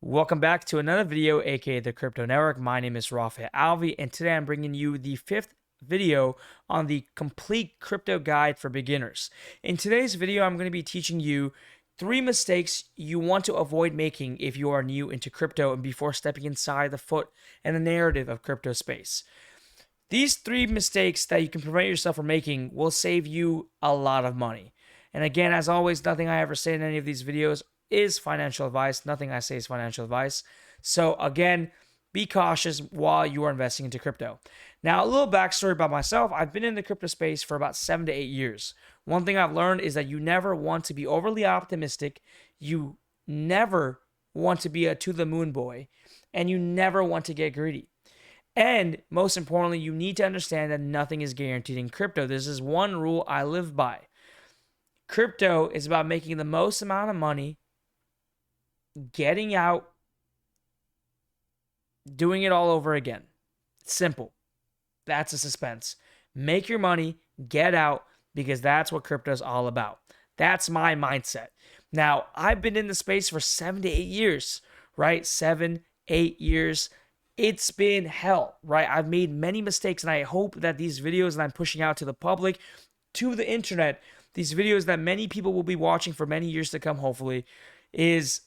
Welcome back to another video, aka the Crypto Network. My name is Raffay Alvi, and today I'm bringing you the fifth video on the complete crypto guide for beginners. In today's video, I'm going to be teaching you 3 mistakes you want to avoid making if you are new into crypto and before stepping inside the foot and the narrative of crypto space. These 3 mistakes that you can prevent yourself from making will save you a lot of money. And again, as always, nothing I ever say in any of these videos is financial advice. Nothing I say is financial advice. So again, be cautious while you are investing into crypto. Now, a little backstory about myself. I've been in the crypto space for about 7 to 8 years. One thing I've learned is that you never want to be overly optimistic. You never want to be a to the moon boy, and you never want to get greedy. And most importantly, you need to understand that nothing is guaranteed in crypto. This is one rule I live by. Crypto is about making the most amount of money, getting out, doing it all over again. It's simple. That's a suspense. Make your money, get out, because that's what crypto is all about. That's my mindset. Now, I've been in the space for 7 to 8 years, right? 7, 8 years. It's been hell, right? I've made many mistakes, and I hope that these videos that I'm pushing out to the public, to the internet, these videos that many people will be watching for many years to come, hopefully, is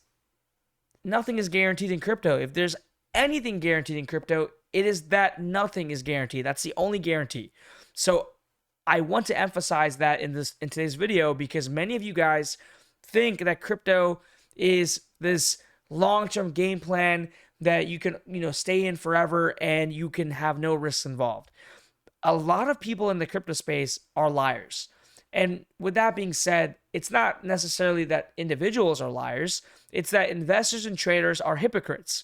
nothing is guaranteed in crypto. If there's anything guaranteed in crypto, it is that nothing is guaranteed. That's the only guarantee. So I want to emphasize that in today's video, because many of you guys think that crypto is this long-term game plan that you can, stay in forever and you can have no risks involved. A lot of people in the crypto space are liars. And with that being said, it's not necessarily that individuals are liars. It's that investors and traders are hypocrites.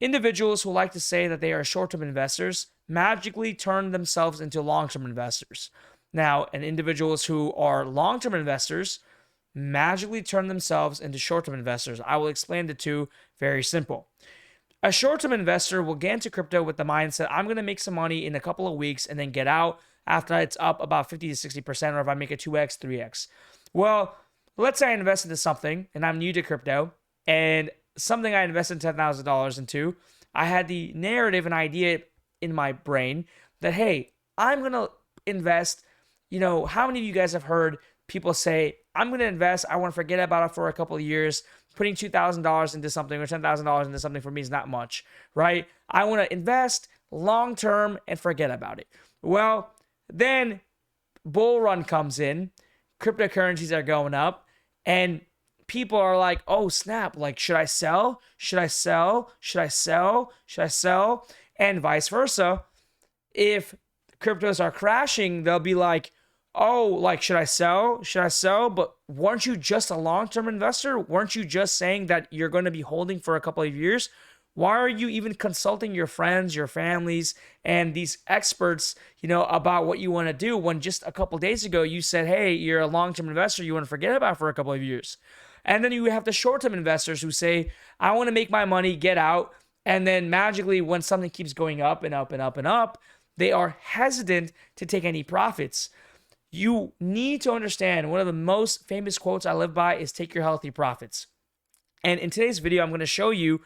Individuals who like to say that they are short-term investors magically turn themselves into long-term investors. Now, and individuals who are long-term investors magically turn themselves into short-term investors. I will explain the two. Very simple. A short-term investor will get into crypto with the mindset, I'm going to make some money in a couple of weeks and then get out after it's up about 50 to 60%, or if I make a 2x, 3x. Well, let's say I invest into something and I'm new to crypto, and something I invested $10,000 into, I had the narrative and idea in my brain that, hey, I'm going to invest. How many of you guys have heard people say, I'm going to invest, I want to forget about it for a couple of years. Putting $2,000 into something or $10,000 into something for me is not much, right? I want to invest long term and forget about it. Well, then bull run comes in, cryptocurrencies are going up, and people are like, oh snap, like, should I sell? Should I sell? Should I sell? Should I sell? And vice versa. If cryptos are crashing, they'll be like, oh, like, should I sell? Should I sell? But weren't you just a long-term investor? Weren't you just saying that you're going to be holding for a couple of years? Why are you even consulting your friends, your families, and these experts, about what you want to do when just a couple of days ago you said, hey, you're a long-term investor, you want to forget about it for a couple of years? And then you have the short-term investors who say, I want to make my money, get out. And then magically, when something keeps going up and up and up and up, they are hesitant to take any profits. You need to understand, one of the most famous quotes I live by is take your healthy profits. And in today's video, I'm going to show you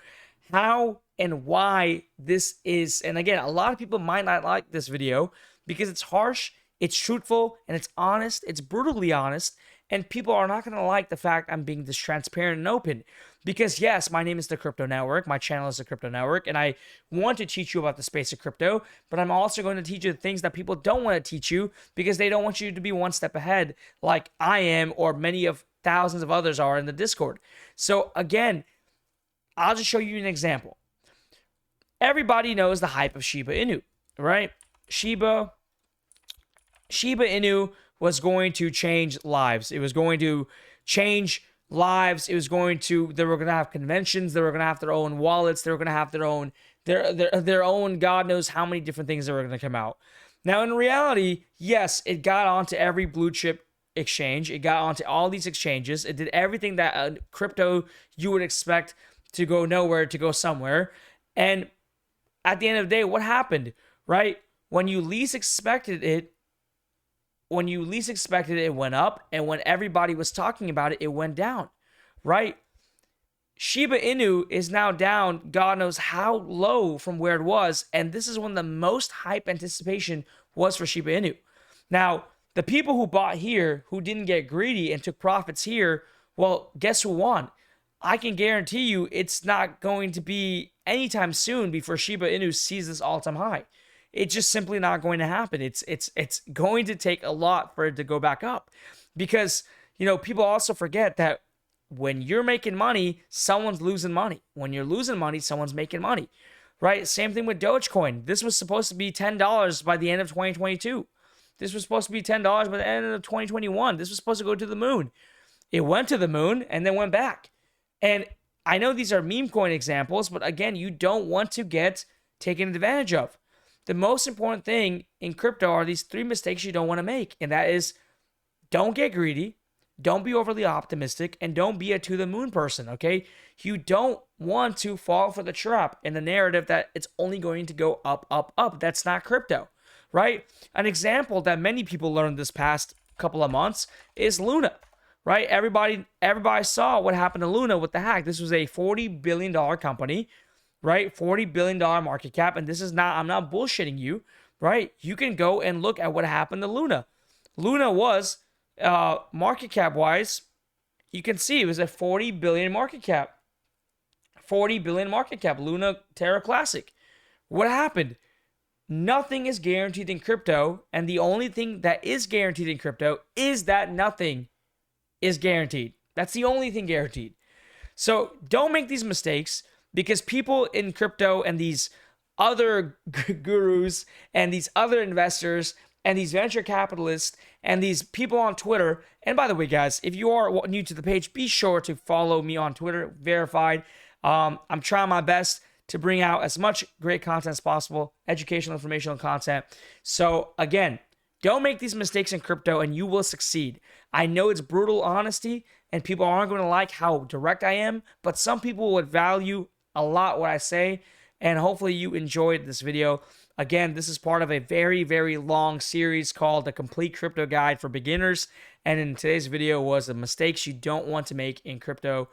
how and why this is. And again, a lot of people might not like this video because it's harsh, it's truthful, and it's honest. It's brutally honest. And people are not going to like the fact I'm being this transparent and open. Because yes, my name is the Crypto Network. My channel is the Crypto Network. And I want to teach you about the space of crypto. But I'm also going to teach you the things that people don't want to teach you because they don't want you to be one step ahead like I am, or many of thousands of others are in the Discord. So again, I'll just show you an example. Everybody knows the hype of Shiba Inu, right? Shiba Inu was going to change lives. It was going to change lives. They were going to have conventions. They were going to have their own wallets. They were going to have their own God knows how many different things that were going to come out. Now, in reality, yes, it got onto every blue chip exchange. It got onto all these exchanges. It did everything that crypto you would expect to go nowhere, to go somewhere. And at the end of the day, what happened, right? When you least expected it, it went up. And when everybody was talking about it, it went down, right? Shiba Inu is now down God knows how low from where it was, and this is when the most hype anticipation was for Shiba Inu. Now, the people who bought here, who didn't get greedy and took profits here, well, guess who won? I can guarantee you it's not going to be anytime soon before Shiba Inu sees this all-time high. It's just simply not going to happen. It's going to take a lot for it to go back up, because people also forget that when you're making money, someone's losing money. When you're losing money, someone's making money, right? Same thing with Dogecoin. This was supposed to be $10 by the end of 2022. This was supposed to be $10 by the end of 2021. This was supposed to go to the moon. It went to the moon and then went back. And I know these are meme coin examples, but again, you don't want to get taken advantage of. The most important thing in crypto are these 3 mistakes you don't want to make. And that is, don't get greedy, don't be overly optimistic, and don't be a to the moon person, okay? You don't want to fall for the trap in the narrative that it's only going to go up, up, up. That's not crypto, right? An example that many people learned this past couple of months is Luna, right? Everybody saw what happened to Luna with the hack. This was a $40 billion company, right? $40 billion market cap. And this is not, I'm not bullshitting you, right? You can go and look at what happened to Luna. Luna was, market cap wise, you can see it was a 40 billion market cap. 40 billion market cap, Luna Terra Classic. What happened? Nothing is guaranteed in crypto. And the only thing that is guaranteed in crypto is that nothing is guaranteed. That's the only thing guaranteed. So don't make these mistakes, because people in crypto and these other gurus and these other investors and these venture capitalists and these people on Twitter. And by the way, guys, if you are new to the page, be sure to follow me on Twitter, verified. I'm trying my best to bring out as much great content as possible, educational, informational content. So again, don't make these mistakes in crypto and you will succeed. I know it's brutal honesty and people aren't going to like how direct I am, but some people would value a lot what I say, and hopefully you enjoyed this video. Again, this is part of a very, very long series called The Complete Crypto Guide for Beginners, and in today's video was the mistakes you don't want to make in crypto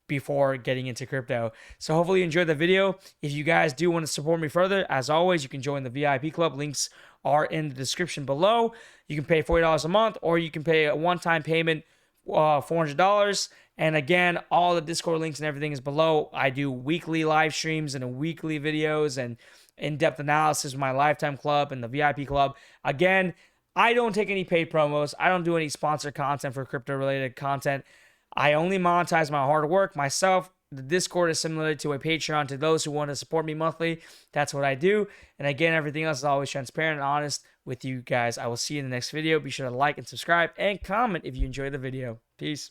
before getting into crypto. So hopefully you enjoyed the video. If you guys do want to support me further, as always, you can join the VIP club. Links are in the description below. You can pay $40 a month, or you can pay a one-time payment, $400. And again, all the Discord links and everything is below. I do weekly live streams and weekly videos and in-depth analysis with my lifetime club and the VIP club. Again, I don't take any paid promos. I don't do any sponsored content for crypto-related content. I only monetize my hard work myself. The Discord is similar to a Patreon to those who want to support me monthly. That's what I do. And again, everything else is always transparent and honest with you guys. I will see you in the next video. Be sure to like and subscribe and comment if you enjoyed the video. Peace.